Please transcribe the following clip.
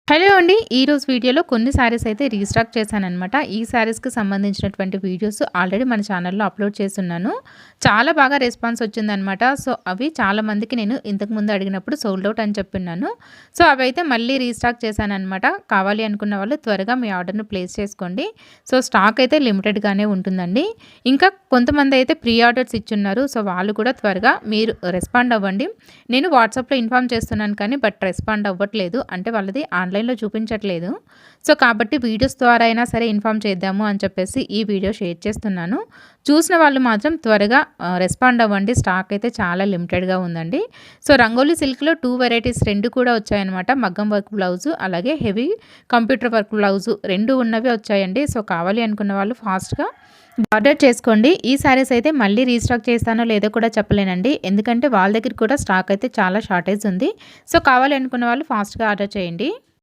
Hello అండి. ఈరోజు వీడియోలో కొన్ని శారీస్ అయితే రీస్టాక్ చేశాననమాట. ఈ శారీస్‌కి సంబంధించినటువంటి వీడియోస్ ఆల్రెడీ మన ఛానల్‌లో అప్‌లోడ్ చేసున్నాను. చాలా బాగా రెస్పాన్స్ వచ్చిందనమాట. సో, అవి చాలా మందికి నేను ఇంతకుముందు అడిగినప్పుడు సోల్డ్ ఔట్ అని చెప్పున్నాను. సో, అవైతే మళ్ళీ రీస్టాక్ చేశాననమాట. కావాలి అనుకున్న వాళ్ళు త్వరగా మీ ఆర్డర్‌ని ప్లేస్ చేసుకోండి. సో, స్టాక్ అయితే లిమిటెడ్‌గానే ఉంటుందండి. ఇంకా కొంతమంది అయితే ప్రీ ఆర్డర్స్ ఇచ్చున్నారు. సో, వాళ్ళు కూడా త్వరగా మీరు రెస్పాండ్ అవ్వండి. నేను వాట్సాప్‌లో ఇన్ఫార్మ్ చేస్తున్నాను కానీ రెస్పాండ్ అవ్వట్లేదు. అంటే వాళ్ళది ఆన్‌లైన్‌లో చూపించట్లేదు. సో, కాబట్టి వీడియోస్ ద్వారా అయినా సరే ఇన్ఫార్మ్ చేద్దాము అని చెప్పేసి ఈ వీడియో షేర్ చేస్తున్నాను. చూసిన వాళ్ళు మాత్రం త్వరగా రెస్పాండ్ అవ్వండి. స్టాక్ అయితే చాలా లిమిటెడ్‌గా ఉందండి. సో, రంగోలీ సిల్క్‌లో 2 వెరైటీస్ 2 కూడా వచ్చాయన్నమాట. మగ్గం వర్క్ బ్లౌజు అలాగే హెవీ కంప్యూటర్ వర్క్ బ్లౌజు 2 ఉన్నవి వచ్చాయండి. సో, కావాలి అనుకున్న వాళ్ళు ఫాస్ట్‌గా ఆర్డర్ చేసుకోండి. ఈ శారీస్ అయితే మళ్ళీ రీస్టాక్ చేస్తానో లేదో కూడా చెప్పలేనండి. ఎందుకంటే వాళ్ళ దగ్గర కూడా స్టాక్ అయితే చాలా షార్టేజ్ ఉంది. సో, కావాలి అనుకున్న వాళ్ళు ఫాస్ట్‌గా ఆర్డర్ చేయండి.